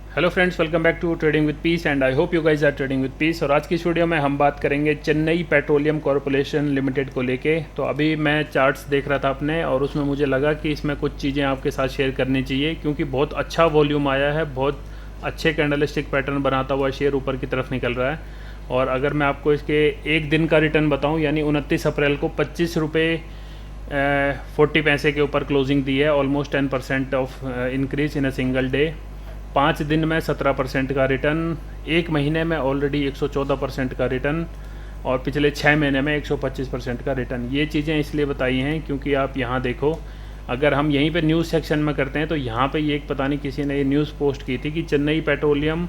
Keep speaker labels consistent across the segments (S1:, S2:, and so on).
S1: Hello friends, welcome back to trading with peace and I hope you guys are trading with peace. और आज की इस video में हम बात करेंगे चेन्नई पेट्रोलियम कॉरपोरेशन लिमिटेड को लेके। तो अभी मैं चार्ट्स देख रहा था अपने, और उसमें मुझे लगा कि इसमें कुछ चीज़ें आपके साथ शेयर करनी चाहिए, क्योंकि बहुत अच्छा वॉल्यूम आया है, बहुत अच्छे कैंडलस्टिक पैटर्न बनाता हुआ शेयर ऊपर की तरफ निकल रहा है। और अगर मैं आपको इसके एक दिन का रिटर्न बताऊँ, यानी 29 अप्रैल को 25 रुपये 40 पैसे के ऊपर क्लोजिंग दी है। Almost 10% of increase in a single day. 5 दिन में 17% का रिटर्न, एक महीने में ऑलरेडी 114% का रिटर्न, और पिछले 6 महीने में 125% का रिटर्न। ये चीज़ें इसलिए बताई हैं क्योंकि आप यहाँ देखो, अगर हम यहीं पे न्यूज़ सेक्शन में करते हैं तो यहाँ पे ये एक पता नहीं किसी ने ये न्यूज़ पोस्ट की थी कि Chennai petroleum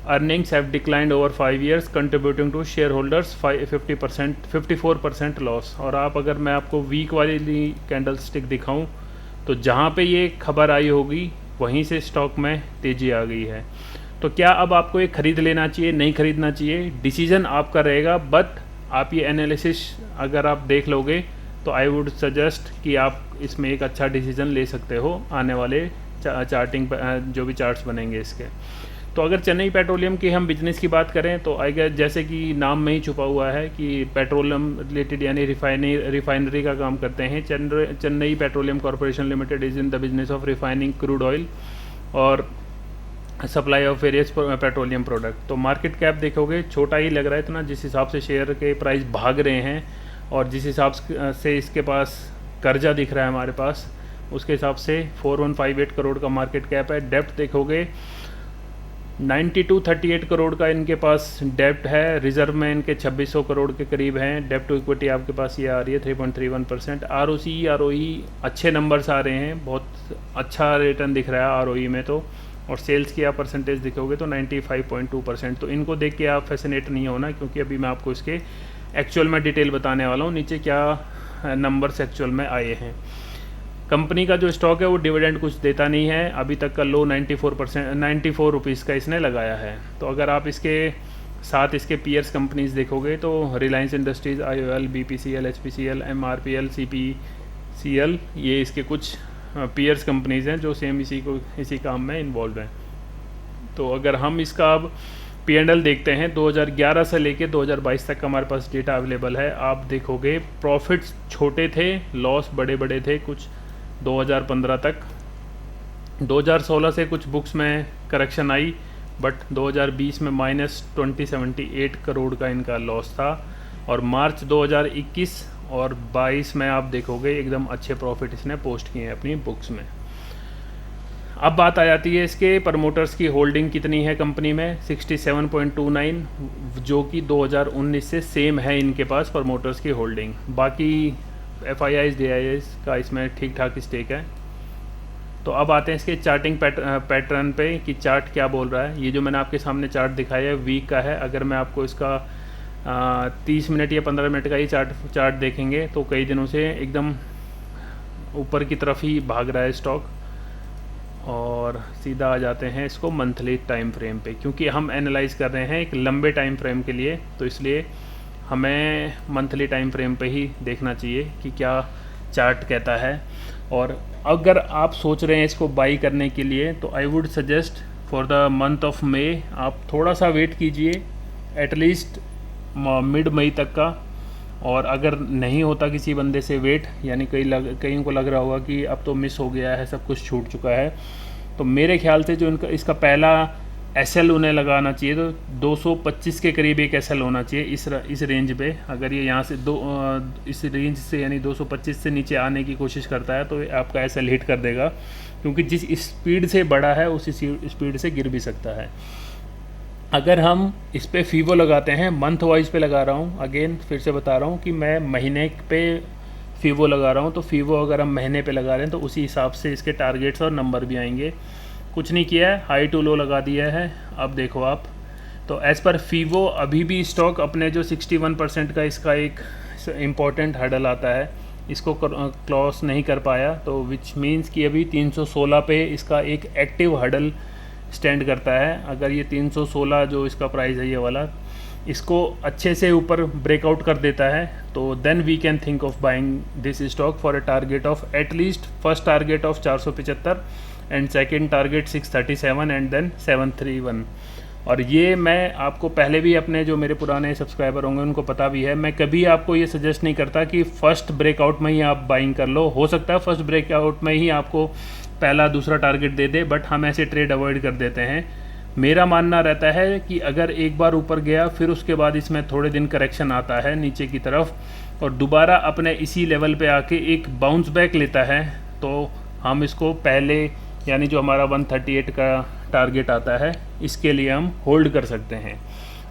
S1: earnings have declined over 5 years contributing to share holders 54% loss. और आप, अगर मैं आपको वीक वाली कैंडल स्टिक दिखाऊँ तो जहाँ पे ये खबर आई होगी वहीं से स्टॉक में तेज़ी आ गई है। तो क्या अब आपको ये ख़रीद लेना चाहिए, नहीं ख़रीदना चाहिए, डिसीज़न आपका रहेगा। बट आप ये एनालिसिस अगर आप देख लोगे तो आई वुड सजेस्ट कि आप इसमें एक अच्छा डिसीज़न ले सकते हो आने वाले चार्टिंग जो भी चार्ट्स बनेंगे इसके। तो अगर चेन्नई पेट्रोलियम की हम बिजनेस की बात करें तो आई गेस जैसे कि नाम में ही छुपा हुआ है कि पेट्रोलियम रिलेटेड यानी रिफाइनरी का काम करते हैं। Chennai petroleum corporation limited is in the business of refining crude oil और supply of various petroleum product. तो मार्केट कैप देखोगे छोटा ही लग रहा है इतना, जिस हिसाब से शेयर के प्राइस भाग रहे हैं और जिस हिसाब से इसके पास कर्जा दिख रहा है हमारे पास, उसके हिसाब से 4158 करोड़ का मार्केट कैप है। डेप्ट देखोगे 9238 करोड़ का इनके पास डेप्ट है। रिजर्व में इनके 2600 करोड़ के करीब हैं। डेप्ट टू इक्विटी आपके पास ये आ रही है 3.31%। आरओसी आरओई अच्छे नंबर्स आ रहे हैं, बहुत अच्छा रिटर्न दिख रहा है आरओई में तो। और सेल्स की आप परसेंटेज देखोगे तो 95.2%। तो इनको देख के आप फैसिनेट नहीं होना, क्योंकि अभी मैं आपको इसके एक्चुअल में डिटेल बताने वाला हूँ नीचे क्या नंबर्स एक्चुअल में आए हैं। कंपनी का जो स्टॉक है वो डिविडेंड कुछ देता नहीं है, अभी तक का लो 94 रुपीज़ का इसने लगाया है। तो अगर आप इसके साथ इसके पीयर्स कंपनीज देखोगे तो Reliance industries, IOL, BPCL, HPCL, MRPL, CPCL, ये इसके कुछ पीयर्स कंपनीज हैं जो सेम इसी काम में इन्वॉल्व हैं। तो अगर हम इसका अब P&L देखते हैं 2011 से लेके 2022 तक का हमारे पास डेटा अवेलेबल है। आप देखोगे प्रॉफिट्स छोटे थे, लॉस बड़े बड़े थे कुछ 2015 तक। 2016 से कुछ बुक्स में करेक्शन आई, बट 2020 में -2078 करोड़ का इनका लॉस था। और मार्च 2021 और 22 में आप देखोगे एकदम अच्छे प्रॉफिट इसने पोस्ट किए हैं अपनी बुक्स में। अब बात आ जाती है इसके प्रमोटर्स की होल्डिंग कितनी है कंपनी में, 67.29, जो कि 2019 से सेम है इनके पास प्रमोटर्स की होल्डिंग। बाकी FIIs DIIs का इसमें ठीक ठाक स्टेक है। तो अब आते हैं इसके चार्टिंग पैटर्न पे कि चार्ट क्या बोल रहा है। ये जो मैंने आपके सामने चार्ट दिखाया है वीक का है। अगर मैं आपको इसका 30 मिनट या 15 मिनट का ही चार्ट देखेंगे तो कई दिनों से एकदम ऊपर की तरफ ही भाग रहा है स्टॉक। और सीधा आ जाते हैं इसको मंथली टाइम फ्रेम पे, क्योंकि हम एनालाइज कर रहे हैं एक लंबे टाइम फ्रेम के लिए, तो इसलिए हमें मंथली टाइम फ्रेम पे ही देखना चाहिए कि क्या चार्ट कहता है। और अगर आप सोच रहे हैं इसको बाई करने के लिए तो I would suggest for the month of May आप थोड़ा सा वेट कीजिए, एटलीस्ट मिड मई तक का। और अगर नहीं होता किसी बंदे से वेट, यानी कईयों को लग रहा होगा कि अब तो मिस हो गया है, सब कुछ छूट चुका है, तो मेरे ख्याल से जो इसका पहला SL उन्हें लगाना चाहिए तो 225 के करीब एक SL होना चाहिए इस रेंज पे। अगर ये यहाँ से इस रेंज से यानी 225 से नीचे आने की कोशिश करता है तो आपका SL हिट कर देगा, क्योंकि जिस स्पीड से बढ़ा है उसी स्पीड से गिर भी सकता है। अगर हम इस पे फीवो लगाते हैं, मंथ वाइज पे लगा रहा हूँ, अगेन फिर से बता रहा हूँ कि मैं महीने पे फीवो लगा रहा हूँ, तो फीवो अगर हम महीने पे लगा रहे हैं तो उसी हिसाब से इसके टारगेट्स और नंबर भी आएंगे। कुछ नहीं किया है, हाई टू लो लगा दिया है। अब देखो आप, तो एज़ पर फीवो अभी भी स्टॉक अपने जो 61% का इसका एक इम्पॉर्टेंट हर्डल आता है, इसको क्रॉस नहीं कर पाया, तो विच मीन्स कि अभी 316 पे इसका एक एक्टिव हर्डल स्टैंड करता है। अगर ये 316 जो इसका प्राइस है ये वाला, इसको अच्छे से ऊपर ब्रेकआउट कर देता है तो then we can think of buying this stock for a target of at least first target of 475 and second target 637 and then 731। और ये मैं आपको पहले भी अपने जो मेरे पुराने सब्सक्राइबर होंगे उनको पता भी है, मैं कभी आपको ये सजेस्ट नहीं करता कि फ़र्स्ट ब्रेकआउट में ही आप बाइंग कर लो। हो सकता है फर्स्ट ब्रेकआउट में ही आपको पहला दूसरा टारगेट दे दे, बट हम ऐसे ट्रेड अवॉइड कर देते हैं। मेरा मानना रहता है कि अगर एक बार ऊपर गया फिर उसके बाद इसमें थोड़े दिन करेक्शन आता है नीचे की तरफ और दोबारा अपने इसी लेवल पे आके एक बाउंस बैक लेता है, तो हम इसको पहले यानी जो हमारा 138 का टारगेट आता है इसके लिए हम होल्ड कर सकते हैं।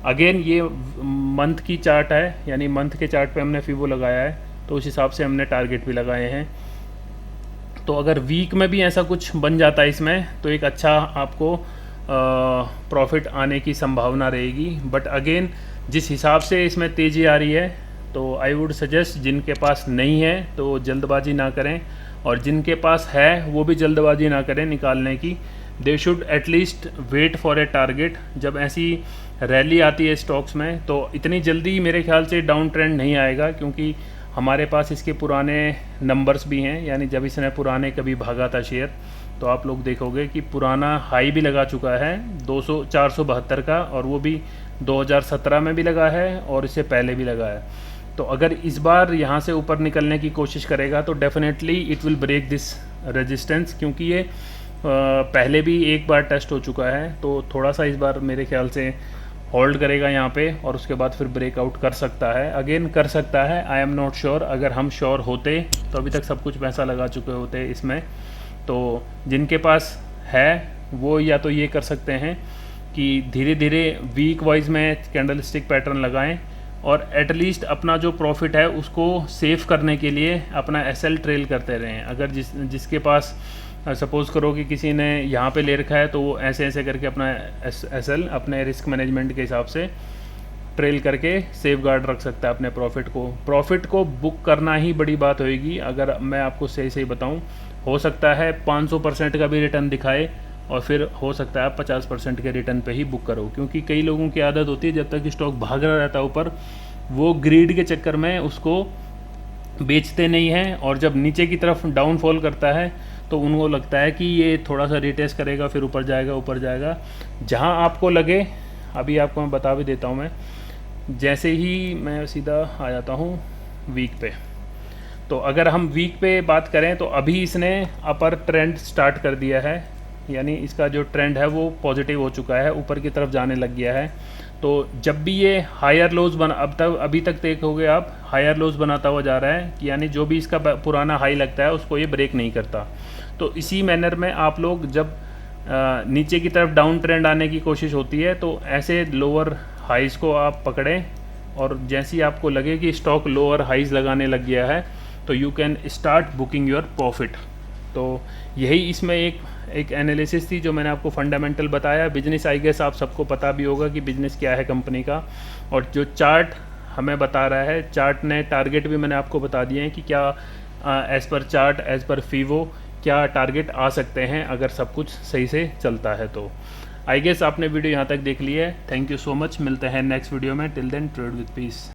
S1: अगेन ये मंथ की चार्ट है, यानी मंथ के चार्ट पे हमने फीवो लगाया है, तो उस हिसाब से हमने टारगेट भी लगाए हैं। तो अगर वीक में भी ऐसा कुछ बन जाता है इसमें तो एक अच्छा आपको प्रॉफिट आने की संभावना रहेगी। बट अगेन जिस हिसाब से इसमें तेज़ी आ रही है तो आई वुड सजेस्ट जिनके पास नहीं है तो जल्दबाजी ना करें, और जिनके पास है वो भी जल्दबाजी ना करें निकालने की। They should at least wait for a target. जब ऐसी रैली आती है स्टॉक्स में तो इतनी जल्दी मेरे ख्याल से डाउन ट्रेंड नहीं आएगा, क्योंकि हमारे पास इसके पुराने नंबर्स भी हैं, यानी जब इसने पुराने कभी भागा था शेयर तो आप लोग देखोगे कि पुराना हाई भी लगा चुका है 472 का, और वो भी 2017 में भी लगा है और इससे पहले भी लगा है। तो अगर इस बार यहाँ से ऊपर निकलने की कोशिश करेगा तो definitely it will break this resistance, क्योंकि ये पहले भी एक बार टेस्ट हो चुका है। तो थोड़ा सा इस बार मेरे ख्याल से होल्ड करेगा यहाँ पे और उसके बाद फिर ब्रेकआउट कर सकता है, अगेन कर सकता है। I am not sure. अगर हम श्योर होते तो अभी तक सब कुछ पैसा लगा चुके होते इसमें। तो जिनके पास है वो या तो ये कर सकते हैं कि धीरे धीरे वीक वाइज में कैंडल स्टिक पैटर्न लगाएं और एटलीस्ट अपना जो प्रॉफिट है उसको सेव करने के लिए अपना एसएल ट्रेल करते रहें। अगर जिसके पास सपोज़ करो कि किसी ने यहाँ पे ले रखा है तो वो ऐसे ऐसे करके अपना एसएल अपने रिस्क मैनेजमेंट के हिसाब से ट्रेल करके सेफ गार्ड रख सकता है अपने प्रॉफिट को बुक करना ही बड़ी बात होएगी। अगर मैं आपको सही सही बताऊं, हो सकता है 500% का भी रिटर्न दिखाए और फिर हो सकता है 50% के रिटर्न पे ही बुक करो, क्योंकि कई लोगों की आदत होती है जब तक स्टॉक भाग रहा रहता है ऊपर वो ग्रीड के चक्कर में उसको बेचते नहीं हैं, और जब नीचे की तरफ डाउनफॉल करता है तो उनको लगता है कि ये थोड़ा सा रिटेस्ट करेगा फिर ऊपर जाएगा। जहां आपको लगे, अभी आपको मैं बता भी देता हूं, मैं जैसे ही मैं सीधा आ जाता हूं वीक पे, तो अगर हम वीक पे बात करें तो अभी इसने अपर ट्रेंड स्टार्ट कर दिया है, यानी इसका जो ट्रेंड है वो पॉजिटिव हो चुका है, ऊपर की तरफ जाने लग गया है। तो जब भी ये हायर लोज अभी तक देखोगे आप हायर लोज बनाता हुआ जा रहा है, यानी जो भी इसका पुराना हाई लगता है उसको ये ब्रेक नहीं करता। तो इसी मैनर में आप लोग जब नीचे की तरफ डाउन ट्रेंड आने की कोशिश होती है तो ऐसे लोअर हाइज़ को आप पकड़ें, और जैसे ही आपको लगे कि स्टॉक लोअर हाइज़ लगाने लग गया है तो you can start booking your profit. तो यही इसमें एक एनालिसिस थी जो मैंने आपको फंडामेंटल बताया। बिजनेस आई गेस आप सबको पता भी होगा कि बिजनेस क्या है कंपनी का, और जो चार्ट हमें बता रहा है, चार्ट ने टारगेट भी मैंने आपको बता दिए हैं कि क्या as per chart as per फीवो क्या टारगेट आ सकते हैं अगर सब कुछ सही से चलता है। तो आई गेस आपने वीडियो यहाँ तक देख ली है। थैंक यू सो मच, मिलते हैं नेक्स्ट वीडियो में। Till then trade with piece.